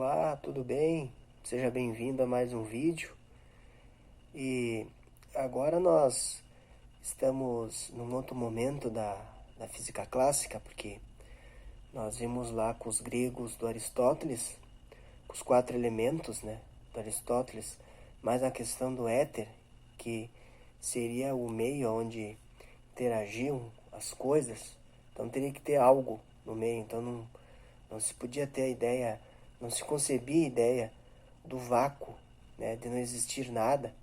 Olá, tudo bem? Seja bem-vindo a mais um vídeo. E agora nós estamos num outro momento da física clássica, porque nós vimos lá com os gregos do Aristóteles, com os 4 elementos, né, do Aristóteles, mais a questão do éter, que seria o meio onde interagiam as coisas. Então teria que ter algo no meio, então não se podia ter a ideia, não se concebia a ideia do vácuo, né, de não existir nada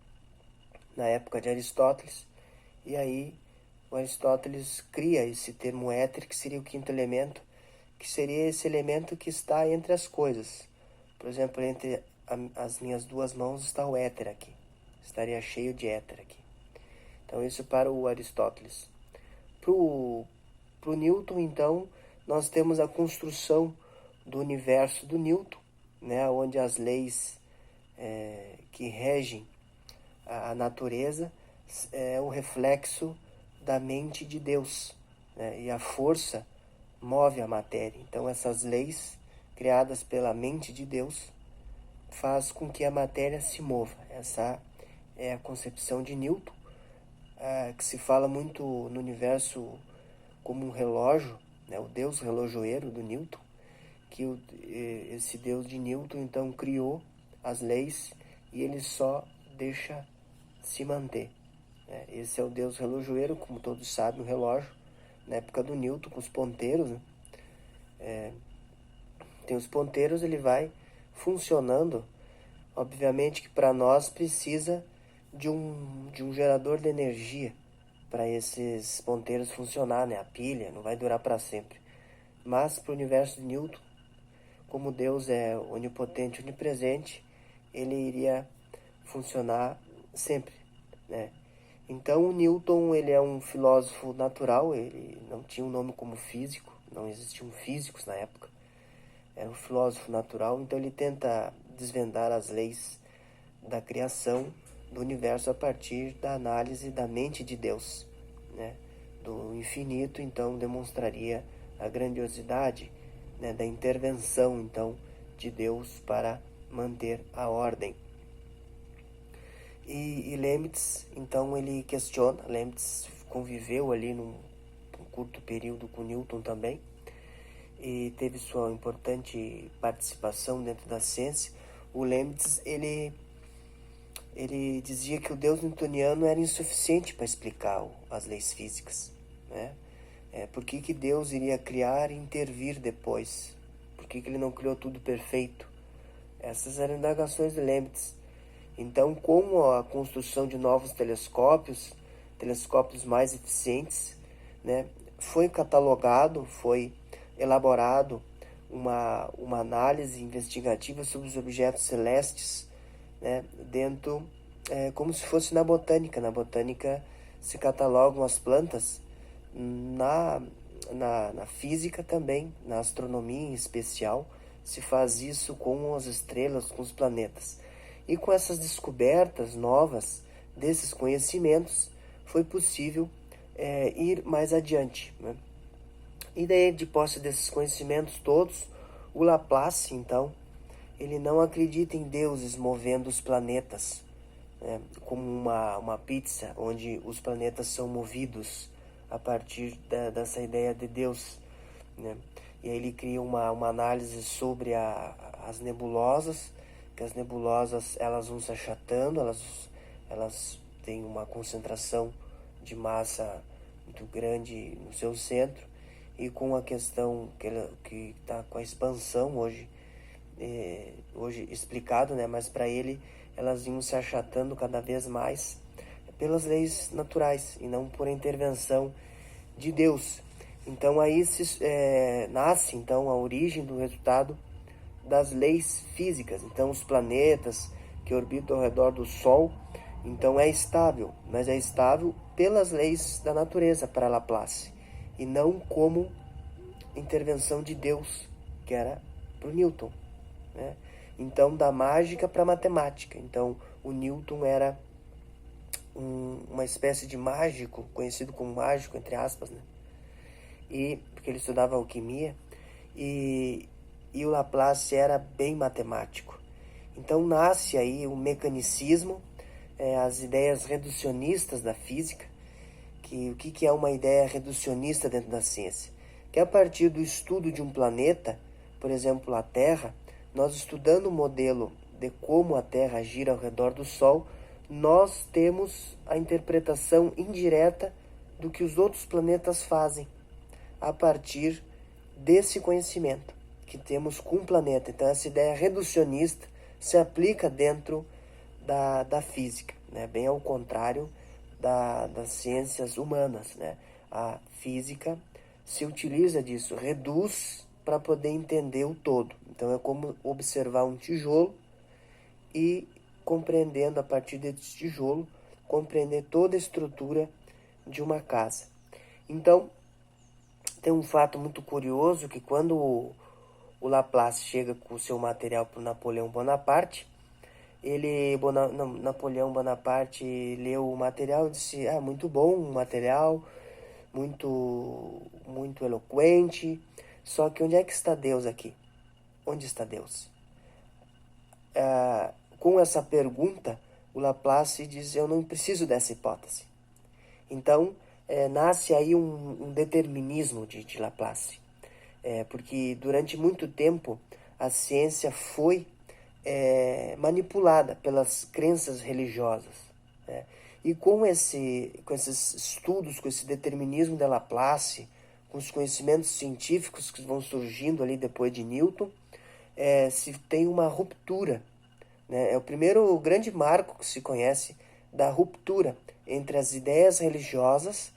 na época de Aristóteles. E aí o Aristóteles cria esse termo éter, que seria o quinto elemento, que seria esse elemento que está entre as coisas. Por exemplo, entre as minhas duas mãos está o éter aqui. Estaria cheio de éter aqui. Então isso para o Aristóteles. Para o Newton, então, nós temos a construção do universo do Newton, né, onde as leis que regem a natureza é o reflexo da mente de Deus, né, e a força move a matéria. Então essas leis criadas pela mente de Deus faz com que a matéria se mova. Essa é a concepção de Newton, que se fala muito no universo como um relógio, né, o Deus relojoeiro do Newton, que esse Deus de Newton então criou as leis e ele só deixa se manter. Esse é o Deus relojoeiro, como todos sabem, o relógio, na época do Newton, com os ponteiros, né? Tem os ponteiros, ele vai funcionando. Obviamente que para nós precisa de um gerador de energia para esses ponteiros funcionar, né? A pilha não vai durar para sempre. Mas para o universo de Newton, como Deus é onipotente, onipresente, ele iria funcionar sempre, né? Então o Newton, ele é um filósofo natural, ele não tinha um nome como físico, não existiam físicos na época, era um filósofo natural, então ele tenta desvendar as leis da criação do universo a partir da análise da mente de Deus, né? Do infinito, então demonstraria a grandiosidade, né, da intervenção então de Deus para manter a ordem. E Leibniz, então ele questiona, Leibniz conviveu ali num curto período com Newton também, e teve sua importante participação dentro da ciência. O Leibniz, ele dizia que o Deus newtoniano era insuficiente para explicar as leis físicas, né? Por que Deus iria criar e intervir depois? Por que ele não criou tudo perfeito? Essas eram indagações de Leibniz. Então, com a construção de novos telescópios mais eficientes, né, foi catalogado, foi elaborado uma análise investigativa sobre os objetos celestes, né, dentro, como se fosse na botânica. Na botânica se catalogam as plantas, na física também, na astronomia em especial, se faz isso com as estrelas, com os planetas. E com essas descobertas novas desses conhecimentos, foi possível ir mais adiante, né? E daí, de posse desses conhecimentos todos, o Laplace, então, ele não acredita em deuses movendo os planetas, né, como uma pizza, onde os planetas são movidos a partir dessa ideia de Deus, né? E aí ele cria uma análise sobre as nebulosas, que as nebulosas elas vão se achatando, elas têm uma concentração de massa muito grande no seu centro, e com a questão que está com a expansão hoje explicado, né? Mas para ele elas iam se achatando cada vez mais pelas leis naturais e não por intervenção de Deus. Então aí nasce então a origem do resultado das leis físicas. Então os planetas que orbitam ao redor do Sol, então é estável, mas é estável pelas leis da natureza para Laplace, e não como intervenção de Deus, que era para o Newton, né? Então da mágica para a matemática. Então o Newton era uma espécie de mágico, conhecido como mágico, entre aspas, né? Porque ele estudava alquimia, e e o Laplace era bem matemático. Então nasce aí o mecanicismo, as ideias reducionistas da física. O que é uma ideia reducionista dentro da ciência? Que a partir do estudo de um planeta, por exemplo a Terra, nós estudando o modelo de como a Terra gira ao redor do Sol, nós temos a interpretação indireta do que os outros planetas fazem a partir desse conhecimento que temos com o planeta. Então essa ideia reducionista se aplica dentro da física, né? Bem ao contrário das ciências humanas, né? A física se utiliza disso, reduz para poder entender o todo. Então é como observar um tijolo e compreendendo a partir desse tijolo, compreender toda a estrutura de uma casa. Então, tem um fato muito curioso que quando o Laplace chega com o seu material para o Napoleão Bonaparte, Napoleão Bonaparte leu o material e disse, muito bom, um material, muito eloquente, só que onde é que está Deus aqui? Onde está Deus? Com essa pergunta, o Laplace diz, eu não preciso dessa hipótese. Então, nasce aí um determinismo de Laplace, porque durante muito tempo a ciência foi manipulada pelas crenças religiosas, né? E com esses estudos, com esse determinismo de Laplace, com os conhecimentos científicos que vão surgindo ali depois de Newton, se tem uma ruptura, né? É o primeiro grande marco que se conhece da ruptura entre as ideias religiosas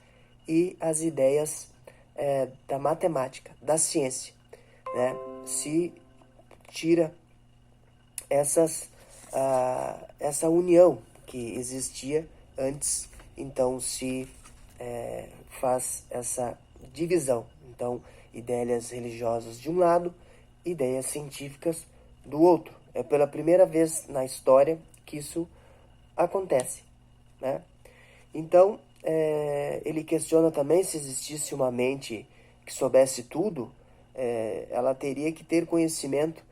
e as ideias da matemática, da ciência, né? Se tira essa união que existia antes, então se faz essa divisão. Então, ideias religiosas de um lado, ideias científicas do outro. É pela primeira vez na história que isso acontece, né? Então, ele questiona também se existisse uma mente que soubesse tudo, ela teria que ter conhecimento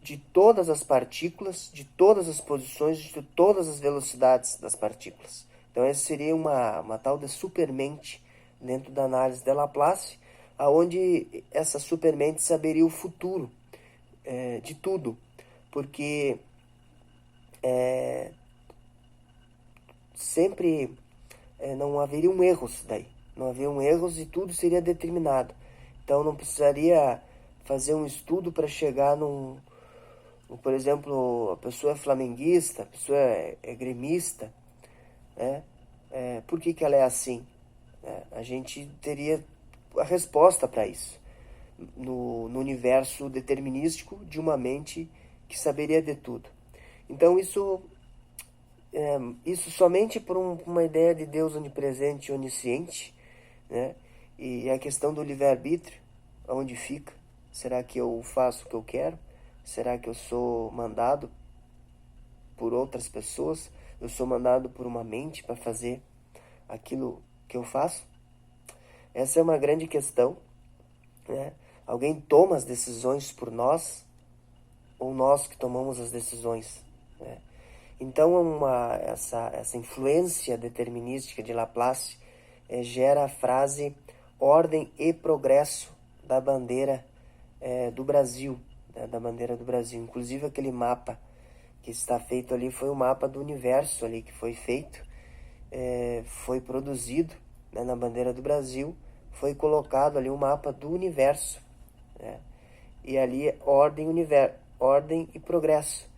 de todas as partículas, de todas as posições, de todas as velocidades das partículas. Então, essa seria uma tal de supermente dentro da análise de Laplace, aonde essa supermente saberia o futuro de tudo, porque sempre não haveriam erros daí. Não haveriam erros e tudo seria determinado. Então não precisaria fazer um estudo para chegar por exemplo, a pessoa é flamenguista, a pessoa é gremista, né? Por que ela é assim? A gente teria a resposta para isso no universo determinístico de uma mente que saberia de tudo. Então isso somente por uma ideia de Deus onipresente e onisciente, né? E a questão do livre-arbítrio, onde fica? Será que eu faço o que eu quero? Será que eu sou mandado por outras pessoas? Eu sou mandado por uma mente para fazer aquilo que eu faço? Essa é uma grande questão, né? Alguém toma as decisões por nós ou nós que tomamos as decisões, né? Então, essa influência determinística de Laplace gera a frase ordem e progresso da bandeira do Brasil, né, da bandeira do Brasil. Inclusive, aquele mapa que está feito ali foi o mapa do universo ali que foi feito, foi produzido, né, na bandeira do Brasil, foi colocado ali o mapa do universo, né? E ali ordem e progresso.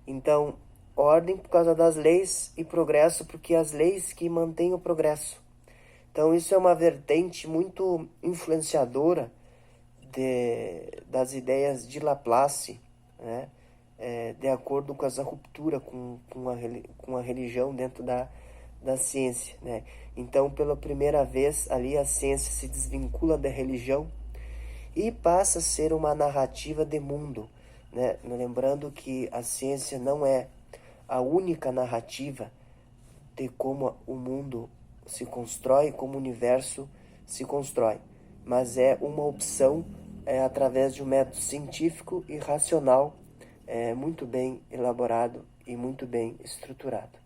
Então, ordem por causa das leis e progresso porque as leis que mantêm o progresso. Então isso é uma vertente muito influenciadora das ideias de Laplace, né? De acordo com essa ruptura com a religião dentro da ciência, né? Então pela primeira vez ali a ciência se desvincula da religião e passa a ser uma narrativa de mundo, né? Lembrando que a ciência não é a única narrativa de como o mundo se constrói, como o universo se constrói, mas é uma opção através de um método científico e racional, muito bem elaborado e muito bem estruturado.